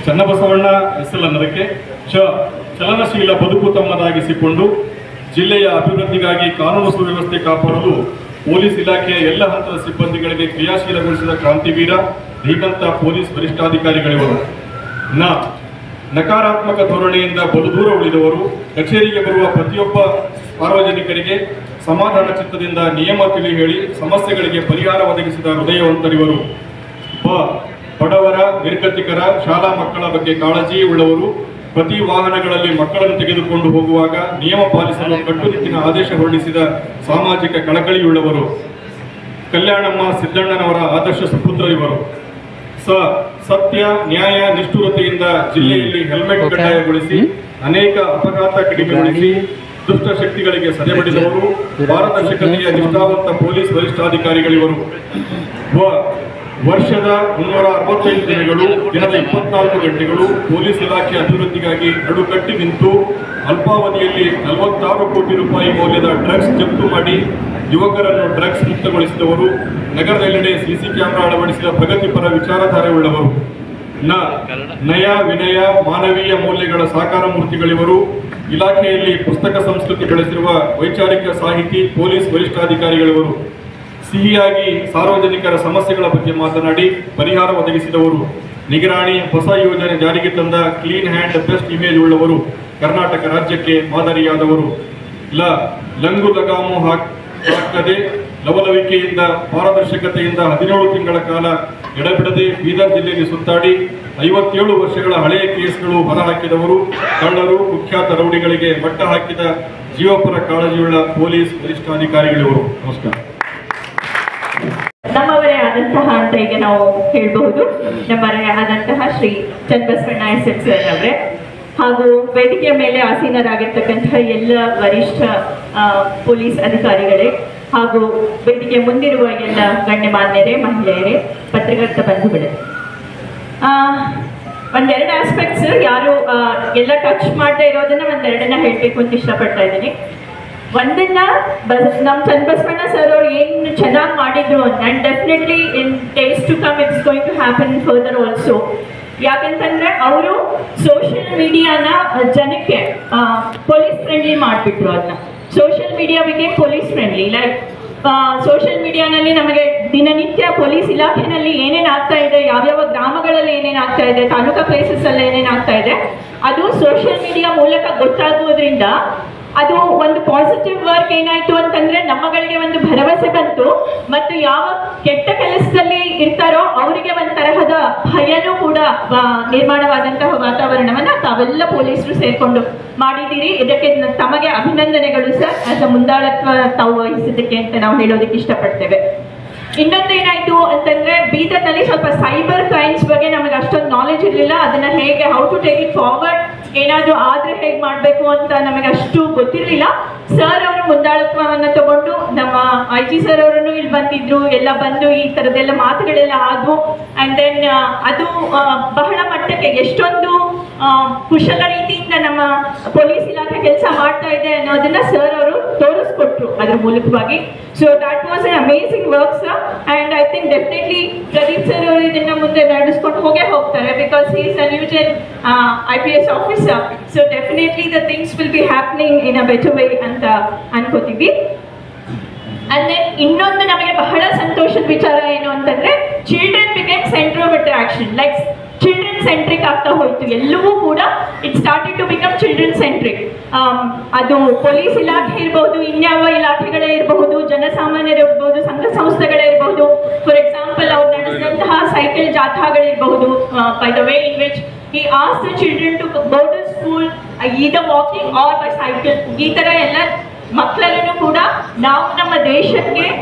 ಚನ್ನಬಸವಣ್ಣ ಹೆಸರನ್ನದಕ್ಕೆ ಚಲನಶೀಲ ಬದುಕು ತಮ್ಮದಾಗಿಸಿಕೊಂಡು ಜಿಲ್ಲೆಯ ಅಭಿವೃದ್ಧಿಗಾಗಿ ಕಾನೂನು ಸುವ್ಯವಸ್ಥೆ ಕಾಪಾಡಲು ಪೊಲೀಸ್ ಇಲಾಖೆಯ ಎಲ್ಲ ಹಂತದ ಸಿಬ್ಬಂದಿಗಳಿಗೆ ಕ್ರಿಯಾಶೀಲಗೊಳಿಸಿದ ಕ್ರಾಂತಿವೀರ ಧೀಮಂತ ಪೊಲೀಸ್ ವರಿಷ್ಠಾಧಿಕಾರಿಗಳಿವರು. ನಕಾರಾತ್ಮಕ ಧೋರಣೆಯಿಂದ ಬಲು ದೂರ ಉಳಿದವರು. ಕಚೇರಿಗೆ ಬರುವ ಪ್ರತಿಯೊಬ್ಬ ಸಾರ್ವಜನಿಕರಿಗೆ ಸಮಾಧಾನ ಚಿತ್ತದಿಂದ ನಿಯಮ ತಿಳಿ ಹೇಳಿ ಸಮಸ್ಯೆಗಳಿಗೆ ಪರಿಹಾರ ಒದಗಿಸಿದ ಹೃದಯವಂತರಿವರು. ಬಡವರ, ನಿರ್ಗತಿಕರ, ಶಾಲಾ ಮಕ್ಕಳ ಬಗ್ಗೆ ಕಾಳಜಿ ಉಳ್ಳವರು. ಪ್ರತಿ ವಾಹನಗಳಲ್ಲಿ ಮಕ್ಕಳನ್ನು ತೆಗೆದುಕೊಂಡು ಹೋಗುವಾಗ ನಿಯಮ ಪಾಲಿಸಲು ಕಟ್ಟುನಿಟ್ಟಿನ ಆದೇಶ ಹೊರಡಿಸಿದ ಸಾಮಾಜಿಕ ಕಳಕಳಿಯುಳ್ಳವರು. ಕಲ್ಯಾಣಮ್ಮ ಸಿದ್ದಣ್ಣನವರ ಆದರ್ಶ ಸುಪುತ್ರ ಇವರು. ಸತ್ಯ, ನ್ಯಾಯ, ನಿಷ್ಠುರತೆಯಿಂದ ಜಿಲ್ಲೆಯಲ್ಲಿ ಹೆಲ್ಮೆಟ್ ಕಡ್ಡಾಯಗೊಳಿಸಿ ಅನೇಕ ಅಪಘಾತ ಕಡಿಮೆಗೊಳಿಸಿ ದುಷ್ಟ ಶಕ್ತಿಗಳಿಗೆ ಪಾರದರ್ಶಕತೆಯ ನಿಷ್ಠಾವಂತ ಪೊಲೀಸ್ ವರಿಷ್ಠಾಧಿಕಾರಿಗಳಿವರು. ವರ್ಷದ 365 ದಿನಗಳು, ದಿನದ 24 ಗಂಟೆಗಳು ಪೊಲೀಸ್ ಇಲಾಖೆ ಅಭಿವೃದ್ಧಿಗಾಗಿ ನಡುಕಟ್ಟಿ ನಿಂತು ಅಲ್ಪಾವಧಿಯಲ್ಲಿ 46 ಕೋಟಿ ರೂಪಾಯಿ ಮೌಲ್ಯದ ಡ್ರಗ್ಸ್ ಜಪ್ತು ಮಾಡಿ ಯುವಕರನ್ನು ಡ್ರಗ್ಸ್ ಮುಕ್ತಗೊಳಿಸಿದವರು, ನಗರದೆಲ್ಲೆಡೆ ಸಿಸಿ ಕ್ಯಾಮೆರಾ ಅಳವಡಿಸಿದ ಪ್ರಗತಿಪರ ವಿಚಾರಧಾರೆಯುಳ್ಳವರು, ನಯ ವಿನಯ ಮಾನವೀಯ ಮೌಲ್ಯಗಳ ಸಾಕಾರ ಮೂರ್ತಿಗಳಿವರು, ಇಲಾಖೆಯಲ್ಲಿ ಪುಸ್ತಕ ಸಂಸ್ಕೃತಿ ಬೆಳೆಸಿರುವ ವೈಚಾರಿಕ ಸಾಹಿತಿ ಪೊಲೀಸ್ ವರಿಷ್ಠಾಧಿಕಾರಿಗಳಿವರು, ಸಿಹಿಯಾಗಿ ಸಾರ್ವಜನಿಕರ ಸಮಸ್ಯೆಗಳ ಬಗ್ಗೆ ಮಾತನಾಡಿ ಪರಿಹಾರ ಒದಗಿಸಿದವರು, ನಿಗರಾಣಿ ಹೊಸ ಯೋಜನೆ ಜಾರಿಗೆ ತಂದ ಕ್ಲೀನ್ ಹ್ಯಾಂಡ್ ಬೆಸ್ಟ್ ಇಮೇಜ್ ಉಳ್ಳವರು, ಕರ್ನಾಟಕ ರಾಜ್ಯಕ್ಕೆ ಮಾದರಿಯಾದವರು, ಲಂಗು ಲಗಾಮು ಹಾಕದೆ ಲವಲವಿಕೆಯಿಂದ ಪಾರದರ್ಶಕತೆಯಿಂದ 17 ತಿಂಗಳ ಕಾಲ ಎಡಬಿಡದೆ ಬೀದರ್ ಜಿಲ್ಲೆಯಲ್ಲಿ ಸುತ್ತಾಡಿ 57 ವರ್ಷಗಳ ಹಳೆಯ ಕೇಸ್ಗಳು ಹೊರಹಾಕಿದವರು, ಕಳ್ಳರು ಕುಖ್ಯಾತ ರೌಡಿಗಳಿಗೆ ಮಟ್ಟ ಹಾಕಿದ ಜೀವಪರ ಕಾಳಜಿಯುಳ್ಳ ಪೊಲೀಸ್ ವರಿಷ್ಠಾಧಿಕಾರಿಗಳಿವರು. ನಮಸ್ಕಾರ. ನಮ್ಮವರೇ ಆದಂತಹ ಅಂತ ಈಗ ನಾವು ಹೇಳಬಹುದು, ನಮ್ಮವರೇ ಆದಂತಹ ಶ್ರೀ ಚನ್ನಬಸವಣ್ಣ SF ಸರ್ ಅವರೇ ಹಾಗೂ ವೇದಿಕೆಯ ಮೇಲೆ ಆಸೀನರಾಗಿರ್ತಕ್ಕಂತಹ ಎಲ್ಲ ವರಿಷ್ಠ ಪೊಲೀಸ್ ಅಧಿಕಾರಿಗಳೇ ಹಾಗೂ ವೇದಿಕೆ ಮುಂದಿರುವ ಎಲ್ಲ ಗಣ್ಯಮಾನ್ಯರೇ, ಮಹಿಳೆಯರೇ, ಪತ್ರಕರ್ತ ಬಂಧುಗಳೇ, ಒಂದೆರಡು ಆಸ್ಪೆಕ್ಟ್ಸ್ ಯಾರು ಎಲ್ಲ ಟಚ್ ಮಾಡದೇ ಇರೋದನ್ನ ಒಂದೆರಡನ್ನ ಹೇಳಬೇಕು ಅಂತ ಇಷ್ಟಪಡ್ತಾ ಇದ್ದೀನಿ. ಒಂದನ್ನ ನಮ್ಮ ಚನ್ನಬಸವಣ್ಣ ಸರ್ ಅವ್ರು ಏನು ಚೆನ್ನಾಗಿ ಮಾಡಿದ್ರು and definitely in days to come it's going to happen further also. ಯಾಕಂತಂದ್ರೆ ಅವರು ಸೋಷಿಯಲ್ ಮೀಡಿಯಾನ ಜನಕ್ಕೆ ಪೊಲೀಸ್ ಫ್ರೆಂಡ್ಲಿ ಮಾಡಿಬಿಟ್ರು. ಅದನ್ನ ಸೋಷಿಯಲ್ ಮೀಡಿಯಾ ಬಿಗೆ ಪೊಲೀಸ್ ಫ್ರೆಂಡ್ಲಿ. ಲೈಕ್ ಸೋಷಿಯಲ್ ಮೀಡಿಯಾನಲ್ಲಿ ನಮಗೆ ದಿನನಿತ್ಯ ಪೊಲೀಸ್ ಇಲಾಖೆನಲ್ಲಿ ಏನೇನು ಆಗ್ತಾ ಇದೆ, ಯಾವ್ಯಾವ ಗ್ರಾಮಗಳಲ್ಲಿ ಏನೇನು ಆಗ್ತಾ ಇದೆ, ತಾಲೂಕಾ ಪ್ಲೇಸಸ್ ಅಲ್ಲಿ ಏನೇನು ಆಗ್ತಾ ಇದೆ, ಅದು ಸೋಷಿಯಲ್ ಮೀಡಿಯಾ ಮೂಲಕ ಗೊತ್ತಾಗುವುದರಿಂದ ಅದು ಒಂದು ಪಾಸಿಟಿವ್ ವರ್ಕ್ ಏನಾಯ್ತು ಅಂತಂದ್ರೆ ನಮ್ಮಗಳಿಗೆ ಒಂದು ಭರವಸೆ ಬಂತು ಮತ್ತು ಯಾವ ಕೆಟ್ಟ ಕೆಲಸದಲ್ಲಿ ಇರ್ತಾರೋ ಅವರಿಗೆ ಒಂದು ತರಹದ ಭಯನೂ ಕೂಡ ನಿರ್ಮಾಣವಾದಂತಹ ವಾತಾವರಣವನ್ನ ತಾವೆಲ್ಲ ಪೊಲೀಸರು ಸೇರ್ಕೊಂಡು ಮಾಡಿದ್ದೀರಿ. ಇದಕ್ಕೆ ತಮಗೆ ಅಭಿನಂದನೆಗಳು ಸರ್. ಆಸ್ ಅ ಮುಂದಾಳತ್ವ ತಾವು ವಹಿಸಿದ್ದಕ್ಕೆ ಅಂತ ನಾವು ಹೇಳೋದಕ್ಕೆ ಇಷ್ಟಪಡ್ತೇವೆ. ಇನ್ನೊಂದೇನಾಯ್ತು ಅಂತಂದ್ರೆ ಬೀದರ್ನಲ್ಲಿ ಸ್ವಲ್ಪ ಸೈಬರ್ ಕ್ರೈಮ್ಸ್ ಬಗ್ಗೆ ನಮಗೆ ಅಷ್ಟೊಂದು ನಾಲೆಜ್ ಇರಲಿಲ್ಲ. ಅದನ್ನ ಹೇಗೆ how to take it forward, ಏನಾದರೂ ಆದ್ರೆ ಹೇಗೆ ಮಾಡಬೇಕು ಅಂತ ನಮಗೆ ಅಷ್ಟು ಗೊತ್ತಿರಲಿಲ್ಲ. ಸರ್ ಅವರು ಮುಂದಾಳತ್ವವನ್ನು ತಗೊಂಡು ನಮ್ಮ IG ಸರ್ ಅವರನ್ನು ಇಲ್ಲಿ ಬಂದಿದ್ರು, ಎಲ್ಲ ಬಂದು ಈ ಥರದ್ದೆಲ್ಲ ಮಾತುಗಳೆಲ್ಲ ಆದವು. ಆ್ಯಂಡ್ ದೆನ್ ಅದು ಬಹಳ ಮಟ್ಟಕ್ಕೆ ಎಷ್ಟೊಂದು ಕುಶಲ ರೀತಿಯಿಂದ ನಮ್ಮ ಪೊಲೀಸ್ ಇಲಾಖೆ ಕೆಲಸ ಮಾಡ್ತಾ ಇದೆ ಅನ್ನೋದನ್ನ ಸರ್ ಅವರು ತೋರಿಸ್ಕೊಟ್ರು ಅದ್ರ ಮೂಲಕವಾಗಿ. So that was an amazing work sir. And I think definitely Pradeep sir ಅವರು ಇದನ್ನ ಮುಂದೆ ನಡೆಸ್ಕೊಂಡು ಹೋಗ್ತಾರೆ because he is a new gen IPS officer. So definitely the things will be happening in a better way ಅಂತ ಅನ್ಕೋತೀವಿ. ಅಂಡ್ ದೆನ್ ಇನ್ನೊಂದು ನಮಗೆ ಬಹಳ ಸಂತೋಷದ ವಿಚಾರ ಏನು ಅಂತಂದ್ರೆ children became centre of attraction. Like children centric ಆಗ್ತಾ ಹೋಯ್ತು ಎಲ್ಲವೂ ಕೂಡ. It started to become children centric. ಅದು ಪೊಲೀಸ್ ಇಲಾಖೆ ಇರಬಹುದು, ಇನ್ಯಾವ ಇಲಾಖೆಗಳೇ ಇರಬಹುದು, ಜನಸಾಮಾನ್ಯರು ಇರಬಹುದು, ಸಂಘ ಸಂಸ್ಥೆಗಳೇ ಇರಬಹುದು. ಫಾರ್ ಎಕ್ಸಾಂಪಲ್ ಅವ್ರು ನಡೆಸಿದಂತಹ ಸೈಕಲ್ ಜಾಥಾಗಳಿರಬಹುದು, by the way in which he asked the children to go to school either walking or by cycle. ಈ ಥರ ಎಲ್ಲ ಮಕ್ಕಳಲ್ಲೂ ಕೂಡ ನಾವು ನಮ್ಮ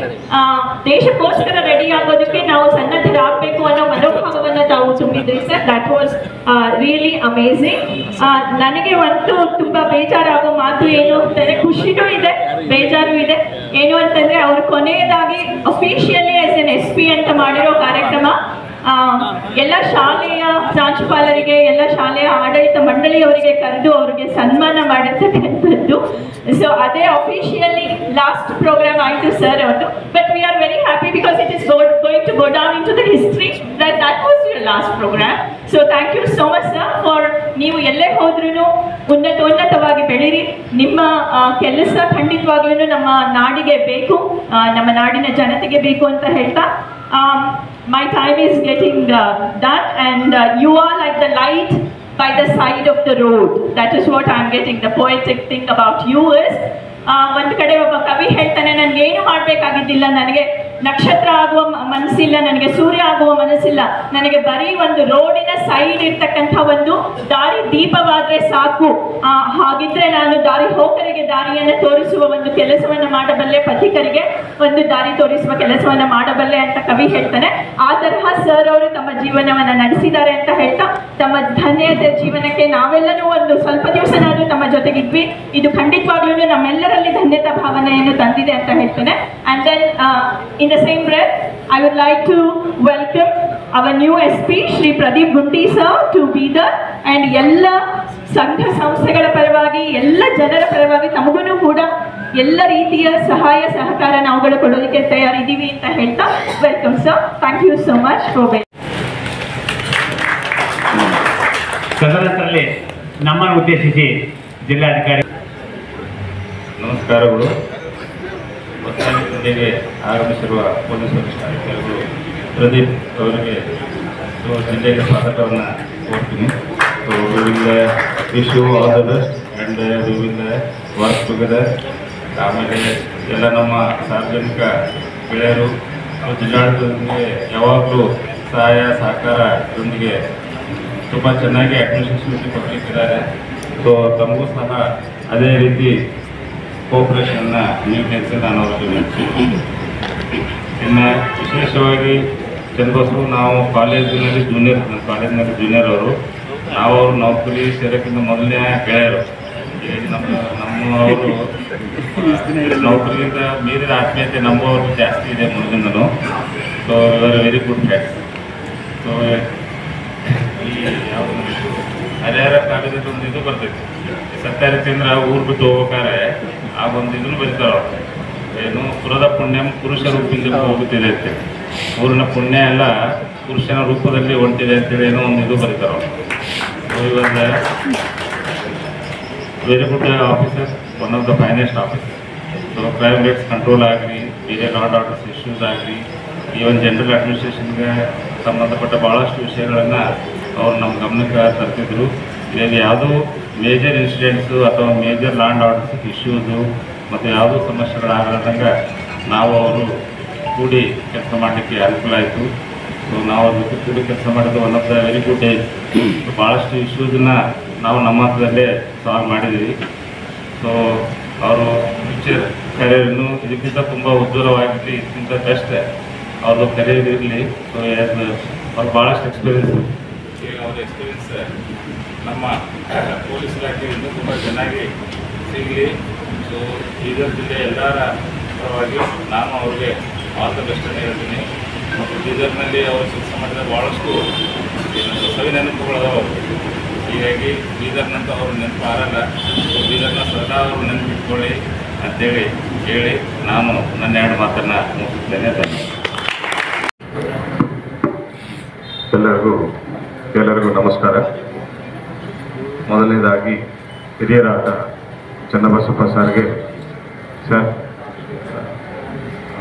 ದೇಶಕ್ಕೋಸ್ಕರ ರೆಡಿ ಆಗೋದಕ್ಕೆ ನಾವು ಸನ್ನದ್ಧರಾಗಬೇಕು ಅನ್ನೋ ಮನೋಭಾವವನ್ನು ತಾವು ತುಂಬಿದ್ರಿ sir. That was really amazing. ನನಗೆ ಒಂದು ತುಂಬ ಬೇಜಾರಾಗೋ ಮಾತು ಏನು ಅಂತಂದರೆ, ಖುಷಿನೂ ಇದೆ ಬೇಜಾರು ಇದೆ. ಏನು ಅಂತಂದರೆ ಅವರು ಕೊನೆಯದಾಗಿ ಅಫಿಷಿಯಲಿ ಎಸ್ ಎನ್ SP ಅಂತ ಮಾಡಿರೋ ಕಾರ್ಯಕ್ರಮ ಎಲ್ಲ ಶಾಲೆಯ ಪ್ರಾಂಶುಪಾಲರಿಗೆ, ಎಲ್ಲ ಶಾಲೆಯ ಆಡಳಿತ ಮಂಡಳಿಯವರಿಗೆ ಕರೆದು ಅವರಿಗೆ ಸನ್ಮಾನ ಮಾಡಿರ್ತಕ್ಕಂಥದ್ದು. ಸೊ ಅದೇ ಅಫಿಷಿಯಲಿ ಲಾಸ್ಟ್ ಪ್ರೋಗ್ರಾಮ್ ಆಯಿತು ಸರ್ ಅವತ್ತು. But we are very happy because it is going to go down in to the history that was your last program. So thank you so much sir for ನೀವು ಎಲ್ಲೇ ಹೋದ್ರೂ ಉನ್ನತವಾಗಿ ಬೆಳೀರಿ. ನಿಮ್ಮ ಕೆಲಸ ಖಂಡಿತವಾಗ್ಲೂ ನಮ್ಮ ನಾಡಿಗೆ ಬೇಕು, ನಮ್ಮ ನಾಡಿನ ಜನತೆಗೆ ಬೇಕು ಅಂತ ಹೇಳ್ತಾ my time is getting done and you are like the light by the side of the road. That is what I am getting. The poetic thing about you is ಒಂದು ಕಡೆ ಒಬ್ಬ ಕವಿ ಹೇಳ್ತಾನೆ, ನನಗೇನು ಮಾಡಬೇಕಾಗಿದ್ದಿಲ್ಲ, ನನಗೆ ನಕ್ಷತ್ರ ಆಗುವ ಮನಸ್ಸಿಲ್ಲ, ನನಗೆ ಸೂರ್ಯ ಆಗುವ ಮನಸ್ಸಿಲ್ಲ, ನನಗೆ ಬರೀ ಒಂದು ರೋಡಿನ ಸೈಡ್ ಇರ್ತಕ್ಕಂಥ ಒಂದು ದಾರಿ ದೀಪವಾದರೆ ಸಾಕು, ಹಾಗಿದ್ರೆ ನಾನು ದಾರಿ ಹೋಕರಿಗೆ ದಾರಿಯನ್ನು ತೋರಿಸುವ ಒಂದು ಕೆಲಸವನ್ನು ಮಾಡಬಲ್ಲೆ, ಪಥಿಕರಿಗೆ ಒಂದು ದಾರಿ ತೋರಿಸುವ ಕೆಲಸವನ್ನು ಮಾಡಬಲ್ಲೆ ಅಂತ ಕವಿ ಹೇಳ್ತಾನೆ. ಆ ತರಹ ಸರ್ ಅವರು ತಮ್ಮ ಜೀವನವನ್ನು ನಡೆಸಿದ್ದಾರೆ ಅಂತ ಹೇಳ್ತಾ ತಮ್ಮ ಧನ್ಯತೆ ಜೀವನಕ್ಕೆ ನಾವೆಲ್ಲರೂ ಒಂದು ಸ್ವಲ್ಪ ದಿವಸನಾದರೂ ತಮ್ಮ ಜೊತೆಗಿದ್ವಿ. ಇದು ಖಂಡಿತವಾಗ್ಲೂ ನಮ್ಮೆಲ್ಲರಲ್ಲಿ ಧನ್ಯತಾ ಭಾವನೆಯನ್ನು ತಂದಿದೆ ಅಂತ ಹೇಳ್ತೇನೆ. And then in the same breath I would like to welcome our new SP Shri Pradeep Gunti sir to Bidar and ಎಲ್ಲ ಸಂಘ ಸಂಸ್ಥೆಗಳ ಪರವಾಗಿ ಎಲ್ಲ ಜನರ ಪರವಾಗಿ ತಮಗೂ ಕೂಡ ಎಲ್ಲ ರೀತಿಯ ಸಹಾಯ ಸಹಕಾರ ನಾವುಗಳು ಕೊಡೋದಕ್ಕೆ ತಯಾರಿದ್ದೀವಿ ಅಂತ ಹೇಳ್ತಾ welcome sir. Thank you so much for ತದನಂತರದಲ್ಲಿ ನಮ್ಮನ್ನು ಉದ್ದೇಶಿಸಿ ಜಿಲ್ಲಾಧಿಕಾರಿ ನಮಸ್ಕಾರಗಳು. ಹೊಸದಾಗಿ ಜಿಲ್ಲೆಗೆ ಆಗಮಿಸಿರುವ ಪೊಲೀಸ್ ವರಿಷ್ಠಾಧಿಕಾರಿಗಳು ಪ್ರದೀಪ್ ಅವರಿಗೆ ಜಿಲ್ಲೆಗೆ ಸ್ವಾಗತವನ್ನು ಕೋರ್ತೀನಿ. So we will wish you all the best and we will work together. ಆಮೇಲೆ ಎಲ್ಲ ನಮ್ಮ ಸಾರ್ವಜನಿಕ ಗೆಳೆಯರು ಜಿಲ್ಲಾಡಳಿತದೊಂದಿಗೆ ಯಾವಾಗಲೂ ಸಹಾಯ ಸಹಕಾರದೊಂದಿಗೆ ತುಂಬ ಚೆನ್ನಾಗಿ ಅಡ್ಮಿನಿಸ್ಟ್ರೇಷನ್ ಕೊಡಲಿಕ್ಕಿದ್ದಾರೆ. ಸೊ ತಮಗೂ ಸಹ ಅದೇ ರೀತಿ ಕೋಆಪರೇಷನ್ನ ನೀಡಿ ಅಂತ ನಾನು ಅವರಿಗೆ ವಿನಂತಿಸ್ತೀನಿ. ಇನ್ನು ವಿಶೇಷವಾಗಿ ಚನ್ನಬಸವ ನಾವು ಕಾಲೇಜಿನಲ್ಲಿ ಜೂನಿಯರ್ ಅವರು ನಾವು ಅವರು ನೌಕರಿ ಸೇರೋಕ್ಕಿಂತ ಮೊದಲನೇ ಗೆಳೆಯರು. ನಮ್ಮವರು ನೌಕರಿಯಿಂದ ಮೀರಿದ ಆತ್ಮೀಯತೆ ನಮ್ಮವರು ಜಾಸ್ತಿ ಇದೆ ಮೊದಲಿಂದನೂ. ಸೊ ಇವರ್ ವೆರಿ ಗುಡ್ ಫ್ರೆಂಡ್ಸ್. ಸೊ ಈ ಯಾವುದು ಹರಿಹರ ಕಾಲೇಜಲ್ಲಿ ಒಂದು ಇದು ಬರ್ತೈತಿ, ಸತ್ಯಹರಿಚಂದ್ರ ಊರು ಬಿಟ್ಟು ಹೋಗ್ಬೇಕಾದ್ರೆ ಆ ಒಂದು ಇದನ್ನು ಬರೀತಾರ, ಏನು ಪುರದ ಪುಣ್ಯಂ ಪುರುಷ ರೂಪದಿಂದ ಹೋಗುತ್ತಿದೆ ಅಂತೇಳಿ. ಊರಿನ ಪುಣ್ಯ ಎಲ್ಲ ಪುರುಷನ ರೂಪದಲ್ಲಿ ಹೊಂಟಿದೆ ಅಂತೇಳಿ ಏನೋ ಒಂದು ಇದು ಬರೀತಾರ. ಸೊ ಇವಾಗ very good officer, one of the finest officer. So crime rates control ಆಗಲಿ, ಬೇರೆ ಲಾಡ್ ಆರ್ಡರ್ಸ್ ಇಶ್ಯೂಸ್ ಆಗಲಿ, ಈವನ್ ಜನರಲ್ ಅಡ್ಮಿನಿಸ್ಟ್ರೇಷನ್ಗೆ ಸಂಬಂಧಪಟ್ಟ ಭಾಳಷ್ಟು ವಿಷಯಗಳನ್ನು ಅವ್ರು ನಮ್ಮ ಗಮನಕ್ಕೆ ತರ್ತಿದ್ರು. ಇದರಲ್ಲಿ ಯಾವುದೂ ಮೇಜರ್ ಇನ್ಸಿಡೆಂಟ್ಸು ಅಥವಾ ಮೇಜರ್ ಲ್ಯಾಂಡ್ ಆರ್ಡರ್ಸ್ ಇಶ್ಯೂಸು ಮತ್ತು ಯಾವುದೂ ಸಮಸ್ಯೆಗಳಾಗದಂಗೆ ನಾವು ಅವರು ಕೂಡಿ ಕೆಲಸ ಮಾಡಲಿಕ್ಕೆ ಅನುಕೂಲ ಆಯಿತು. ಸೊ ನಾವು ಅದ್ರ ಜೊತೆ ಕೂಡಿ ಕೆಲಸ ಮಾಡಿದ್ದು one of the very good age. ಭಾಳಷ್ಟು ಇಶ್ಯೂಸನ್ನು ನಾವು ನಮ್ಮ ಹತ್ರದಲ್ಲೇ ಸಾಲ್ವ್ ಮಾಡಿದ್ದೀವಿ. ಸೊ ಅವರು ಫ್ಯೂಚರ್ ಕರಿಯರ್ನು ಇದಕ್ಕಿಂತ ತುಂಬ ಉಜ್ವಲವಾಗಿರಲಿ, ಇದಕ್ಕಿಂತ ಬೆಸ್ಟ್ ಅವ್ರದ್ದು ಕರಿಯರ್ ಇರಲಿ. ಸೊ ಅವ್ರು ಭಾಳಷ್ಟು ಎಕ್ಸ್ಪೀರಿಯನ್ಸು. ಈಗ ಅವ್ರ ಎಕ್ಸ್ಪೀರಿಯನ್ಸ್ ನಮ್ಮ ಪೊಲೀಸ್ ಇಲಾಖೆಯಿಂದ ತುಂಬ ಚೆನ್ನಾಗಿ ಸಿಗಲಿ. ಸೊ ಬೀದರ್ ಜಿಲ್ಲೆ ಎಲ್ಲರ ಪರವಾಗಿ ನಾನು ಅವ್ರಿಗೆ ಆಲ್ ದ ಬೆಸ್ಟನ್ನು ಹೇಳ್ತೀನಿ. ಮತ್ತು ಬೀದರ್ನಲ್ಲಿ ಅವರು ಕೆಲಸ ಮಾಡಿದ ಭಾಳಷ್ಟು ಸವಿ ನೆನಪುಗಳದಾವ. ಹೀಗಾಗಿ ಬೀದರ್ನಂತ ಅವರು ನೆನಪು ಆರಲ್ಲ. ಬೀದರ್ನ ಸದಾ ಅವರು ನೆನಪಿಟ್ಕೊಳ್ಳಿ ಅಂತೇಳಿ ಹೇಳಿ ನಾನು ನನ್ನ ಎರಡು ಮಾತನ್ನು ಮುಗಿಸ್ತೇನೆ. ಎಲ್ಲರಿಗೂ ನಮಸ್ಕಾರ. ಮೊದಲನೇದಾಗಿ ಹಿರಿಯರಾದ ಚನ್ನಬಸಪ್ಪ ಸರ್ಗೆ, ಸರ್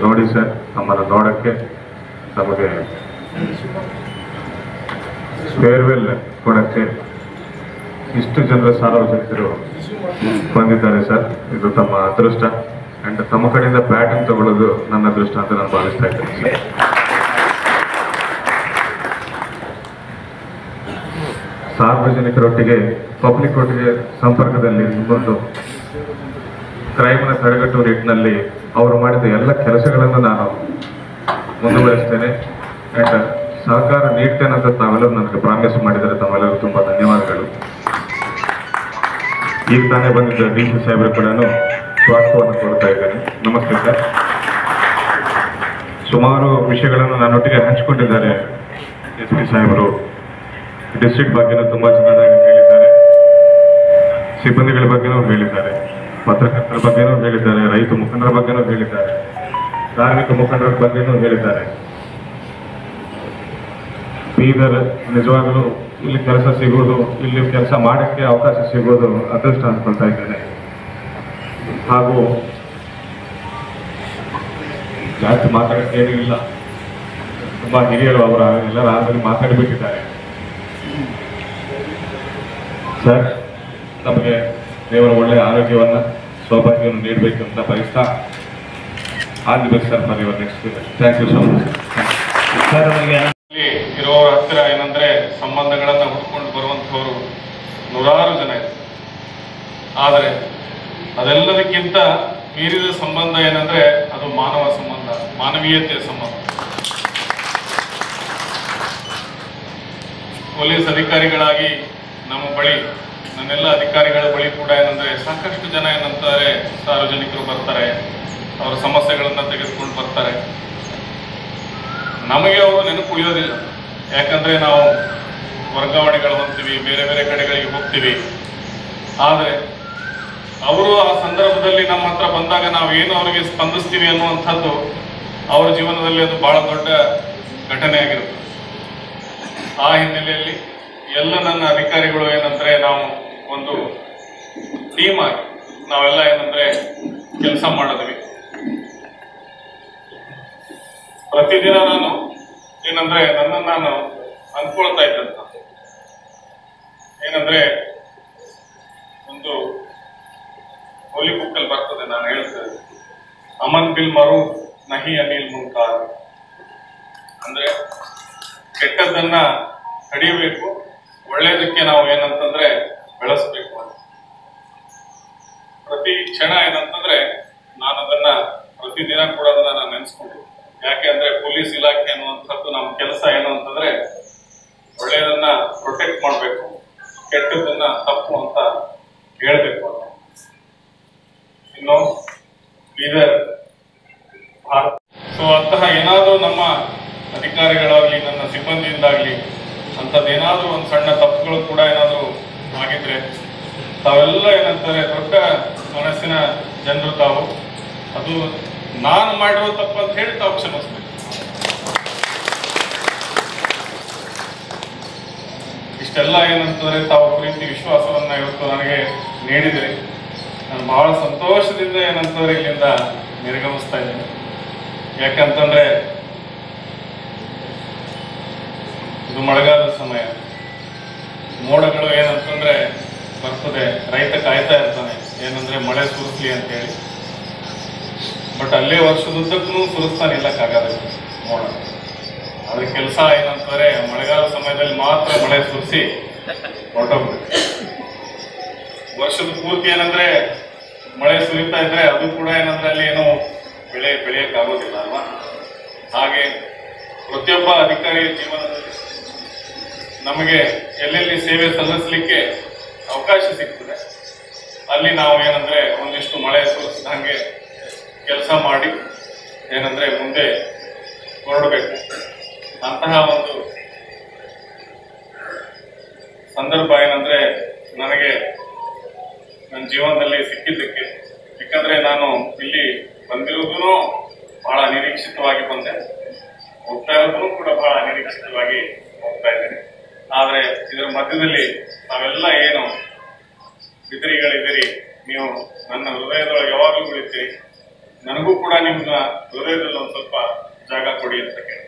ನೋಡಿ ಸರ್, ನಮ್ಮನ್ನು ನೋಡೋಕ್ಕೆ ನಮಗೆ ಫೇರ್ವೆಲ್ ಕೊಡೋಕ್ಕೆ ಇಷ್ಟು ಜನರ ಸಾರ್ವಜನಿಕರು ಬಂದಿದ್ದಾರೆ ಸರ್. ಇದು ತಮ್ಮ ಅದೃಷ್ಟ. ಆ್ಯಂಡ್ ತಮ್ಮ ಕಡೆಯಿಂದ ಬ್ಯಾಟನ್ ತಗೊಳ್ಳೋದು ನನ್ನ ಅದೃಷ್ಟ ಅಂತ ನಾನು ಭಾವಿಸ್ತಾ ಇದ್ದೇನೆ ಸರ್. ಸಾರ್ವಜನಿಕರೊಟ್ಟಿಗೆ, ಪಬ್ಲಿಕ್ ಒಟ್ಟಿಗೆ ಸಂಪರ್ಕದಲ್ಲಿ ನಿಮ್ಮೊಂದು ಕ್ರೈಮ್ನ ತಡೆಗಟ್ಟುವ ನಿಟ್ಟಿನಲ್ಲಿ ಅವರು ಮಾಡಿದ ಎಲ್ಲ ಕೆಲಸಗಳನ್ನು ನಾನು ಮುಂದುವರಿಸ್ತೇನೆ. ಆ್ಯಂಡ್ ಸಹಕಾರ ನೀಡ್ತೇನೆ ಅಂತ ತಾವೆಲ್ಲರೂ ನನಗೆ ಪ್ರಾಮಿಸ್ ಮಾಡಿದರೆ ತಮ್ಮೆಲ್ಲರೂ ತುಂಬ ಧನ್ಯವಾದಗಳು. ಈಗ ತಾನೇ ಬಂದಿದ್ದ ಡಿ ಸಿ ಸಾಹೇಬರು ಕೂಡ ಸ್ವಾಗತವನ್ನು ಕೋರ್ತಾ ಇದ್ದೇನೆ. ನಮಸ್ತೆ ಸರ್. ಸುಮಾರು ವಿಷಯಗಳನ್ನು ನನ್ನೊಟ್ಟಿಗೆ ಹಂಚಿಕೊಂಡಿದ್ದಾರೆ ಎಸ್ ಪಿ ಸಾಹೇಬರು. ಡಿಸ್ಟ್ರಿಕ್ಟ್ ಬಗ್ಗೆನೂ ತುಂಬ ಚೆನ್ನಾಗಿ ಹೇಳಿದ್ದಾರೆ, ಸಿಬ್ಬಂದಿಗಳ ಬಗ್ಗೆನೂ ಹೇಳಿದ್ದಾರೆ, ಪತ್ರಕರ್ತರ ಬಗ್ಗೆನೂ ಹೇಳಿದ್ದಾರೆ, ರೈತ ಮುಖಂಡರ ಬಗ್ಗೆನೂ ಹೇಳಿದ್ದಾರೆ, ಧಾರ್ಮಿಕ ಮುಖಂಡರ ಬಗ್ಗೆನೂ ಹೇಳಿದ್ದಾರೆ. ಬೀದರ್ ನಿಜವಾಗಲೂ ಇಲ್ಲಿ ಕೆಲಸ ಸಿಗೋದು, ಇಲ್ಲಿ ಕೆಲಸ ಮಾಡೋಕ್ಕೆ ಅವಕಾಶ ಸಿಗೋದು ಅದೃಷ್ಟ ಅನ್ಕೊಳ್ತಾ ಇದ್ದೇನೆ. ಹಾಗೂ ಜಾಸ್ತಿ ಮಾತಾಡೋಕ್ಕೆ ಏನೂ ಇಲ್ಲ, ತುಂಬ ಹಿರಿಯರು ಅವರ ಎಲ್ಲರ ಆದಲ್ಲಿ ಮಾತಾಡಿಬಿಟ್ಟಿದ್ದಾರೆ. ಸರ್, ನಮಗೆ ದೇವರ ಒಳ್ಳೆಯ ಆರೋಗ್ಯವನ್ನು, ಸೌಭಾಗ್ಯವನ್ನು ನೀಡಬೇಕು ಅಂತ ಬಯಸ್ತಾ all the best sir for your next. Thank you so much sir. ಇರೋರ ಹತ್ತಿರ ಏನಂದ್ರೆ ಸಂಬಂಧಗಳನ್ನು ಹುಡ್ಕೊಂಡು ಬರುವಂಥವರು ನೂರಾರು ಜನ ಇದೆ. ಆದರೆ ಅದೆಲ್ಲದಕ್ಕಿಂತ ಮೀರಿದ ಸಂಬಂಧ ಏನಂದ್ರೆ ಅದು ಮಾನವ ಸಂಬಂಧ, ಮಾನವೀಯತೆಯ ಸಂಬಂಧ. ಪೊಲೀಸ್ ಅಧಿಕಾರಿಗಳಾಗಿ ನಮ್ಮ ಬಳಿ, ನನ್ನೆಲ್ಲ ಅಧಿಕಾರಿಗಳ ಬಳಿ ಕೂಡ ಏನಂದ್ರೆ ಸಾಕಷ್ಟು ಜನ ಏನಂತಾರೆ, ಸಾರ್ವಜನಿಕರು ಬರ್ತಾರೆ, ಅವರ ಸಮಸ್ಯೆಗಳನ್ನು ತೆಗೆದುಕೊಂಡು ಬರ್ತಾರೆ. ನಮಗೆ ಅವರು ನೆನಪು ಉಳಿಯೋದಿಲ್ಲ. ಯಾಕಂದರೆ ನಾವು ವರ್ಗಾವಣೆಗಳು ಹೊಂದ್ತೀವಿ, ಬೇರೆ ಬೇರೆ ಕಡೆಗಳಿಗೆ ಹೋಗ್ತೀವಿ. ಆದರೆ ಅವರು ಆ ಸಂದರ್ಭದಲ್ಲಿ ನಮ್ಮ ಹತ್ರ ಬಂದಾಗ ನಾವು ಏನು ಅವರಿಗೆ ಸ್ಪಂದಿಸ್ತೀವಿ ಅನ್ನುವಂಥದ್ದು ಅವರ ಜೀವನದಲ್ಲಿ ಅದು ಬಹಳ ದೊಡ್ಡ ಘಟನೆ ಆಗಿರುತ್ತೆ. ಆ ಹಿನ್ನೆಲೆಯಲ್ಲಿ ಎಲ್ಲ ನನ್ನ ಅಧಿಕಾರಿಗಳು ಏನಂದರೆ ನಾವು ಒಂದು ಟೀಮ್ ಆಗಿ ನಾವೆಲ್ಲ ಏನಂದರೆ ಕೆಲಸ ಮಾಡಿದ್ವಿ. ಪ್ರತಿದಿನ ನಾನು ಏನಂದರೆ ನನ್ನನ್ನು ನಾನು ಅಂದ್ಕೊಳ್ತಾ ಇದ್ದಂತ ಏನಂದರೆ ಒಂದು ಹೋಲಿ ಬುಕ್ಕಲ್ಲಿ ಬರ್ತದೆ, ನಾನು ಹೇಳ್ತೇನೆ, ಅಮನ್ ಬಿಲ್ ಮರು ನಹಿ ಅನಿಲ್ ಮುಂಕಾರ್, ಅಂದ್ರೆ ಕೆಟ್ಟದ್ದನ್ನ ತಡೆಯಬೇಕು, ಒಳ್ಳೇದಕ್ಕೆ ನಾವು ಏನಂತಂದ್ರೆ ಬೆಳೆಸಬೇಕು ಅಂತ. ಪ್ರತಿ ಕ್ಷಣ ಏನಂತಂದ್ರೆ ನಾನು ಅದನ್ನ ಪ್ರತಿದಿನ ಕೂಡ ಅದನ್ನ ನಾನು ನೆನೆಸ್ಕೊಂಡಿದ್ದೆ. ಯಾಕೆ ಅಂದ್ರೆ ಪೊಲೀಸ್ ಇಲಾಖೆ ಅನ್ನುವಂಥದ್ದು ನಮ್ಮ ಕೆಲಸ ಏನು ಅಂತಂದ್ರೆ ಒಳ್ಳೆಯದನ್ನ ಪ್ರೊಟೆಕ್ಟ್ ಮಾಡಬೇಕು, ಕೆಟ್ಟದನ್ನ ತಪ್ಪು ಅಂತ ಹೇಳ್ಬೇಕು ಅಂತ. ಇನ್ನು ಬೀದರ್ ಸೊ ಅಂತಹ ಏನಾದರೂ ನಮ್ಮ ಅಧಿಕಾರಿಗಳಾಗ್ಲಿ ನನ್ನ ಸಿಬ್ಬಂದಿಯಿಂದಾಗ್ಲಿ ಅಂಥದ್ದೇನಾದ್ರೂ ಒಂದು ಸಣ್ಣ ತಪ್ಪುಗಳು ಕೂಡ ಏನಾದರೂ ಆಗಿದ್ರೆ ತಾವೆಲ್ಲ ಏನಂತಾರೆ ದೊಡ್ಡ ಮನಸ್ಸಿನ ಜನರು ತಾವು, ಅದು ನಾನು ಮಾಡಿರೋ ತಪ್ಪು ಅಂತ ಹೇಳಿ ತಾವು ಕ್ಷಮಿಸ್ಬೇಕು. ಇಷ್ಟೆಲ್ಲ ಏನಂತಂದ್ರೆ ತಾವು ಪ್ರೀತಿ ವಿಶ್ವಾಸವನ್ನ ಇವತ್ತು ನನಗೆ ನೀಡಿದರೆ ನಾನು ಬಹಳ ಸಂತೋಷದಿಂದ ಏನಂತಂದ್ರೆ ಇಲ್ಲಿಂದ ನಿರ್ಗಮಿಸ್ತಾ ಇದ್ದೇನೆ. ಯಾಕಂತಂದ್ರೆ ಇದು ಮಳೆಗಾಲದ ಸಮಯ, ಮೋಡಗಳು ಏನಂತಂದ್ರೆ ಬರ್ತದೆ, ರೈತ ಕಾಯ್ತಾ ಇರ್ತಾನೆ ಏನಂದ್ರೆ ಮಳೆ ಸುರಿಸ್ಲಿ ಅಂತೇಳಿ. ಬಟ್ ಅಲ್ಲೇ ವರ್ಷದುದ್ದಕ್ಕೂ ಸುರಿಸ್ತಾನೆ ಇಲ್ಲಕ್ಕಾಗಲ್ಲ ಮೋಡ. ಅದ್ರ ಕೆಲಸ ಏನಂತಾರೆ ಮಳೆಗಾಲ ಸಮಯದಲ್ಲಿ ಮಾತ್ರ ಮಳೆ ಸುರಿಸಿ ಹೊರಟೋಗ್ಬೇಕು. ವರ್ಷದ ಪೂರ್ತಿ ಏನಂದ್ರೆ ಮಳೆ ಸುರಿತಾ ಇದ್ರೆ ಅದು ಕೂಡ ಏನಂದ್ರೆ ಅಲ್ಲಿ ಏನೋ ಬೆಳೆಯಕ್ಕಾಗೋದಿಲ್ಲ ಅಲ್ವಾ. ಹಾಗೆ ಪ್ರತಿಯೊಬ್ಬ ಅಧಿಕಾರಿಯ ಜೀವನದಲ್ಲಿ ನಮಗೆ ಎಲ್ಲೆಲ್ಲಿ ಸೇವೆ ಸಲ್ಲಿಸಲಿಕ್ಕೆ ಅವಕಾಶ ಸಿಗ್ತದೆ ಅಲ್ಲಿ ನಾವು ಏನಂದ್ರೆ ಒಂದಿಷ್ಟು ಮಳೆ ಸುರಿಸಿದಂಗೆ ಕೆಲಸ ಮಾಡಿ ಏನಂದ್ರೆ ಮುಂದೆ ಹೊರಡಬೇಕು. ಅಂತಹ ಒಂದು ಸಂದರ್ಭ ಏನಂದ್ರೆ ನನಗೆ ನನ್ನ ಜೀವನದಲ್ಲಿ ಸಿಕ್ಕಿದ್ದಕ್ಕೆ, ಯಾಕಂದ್ರೆ ನಾನು ಇಲ್ಲಿ ಬಂದಿರೋದೂ ಬಹಳ ನಿರೀಕ್ಷಿತವಾಗಿ ಬಂದೆ, ಹೋಗ್ತಾ ಇರೋದೂ ಕೂಡ ಬಹಳ ನಿರೀಕ್ಷಿತವಾಗಿ ಹೋಗ್ತಾ ಇದ್ದೇನೆ. ಆದ್ರೆ ಇದರ ಮಧ್ಯದಲ್ಲಿ ನಾವೆಲ್ಲ ಏನು ಬಿದಿರಿಗಳಿದ್ದೀರಿ, ನೀವು ನನ್ನ ಹೃದಯದೊಳಗೆ ಯಾವಾಗಲೂ ಉಳಿತೀರಿ, ನನಗೂ ಕೂಡ ನಿಮ್ಮ ಹೃದಯದಲ್ಲಿ ಒಂದು ಸ್ವಲ್ಪ ಜಾಗ ಕೊಡಿ ಅಂತ ಕೇಳಿ.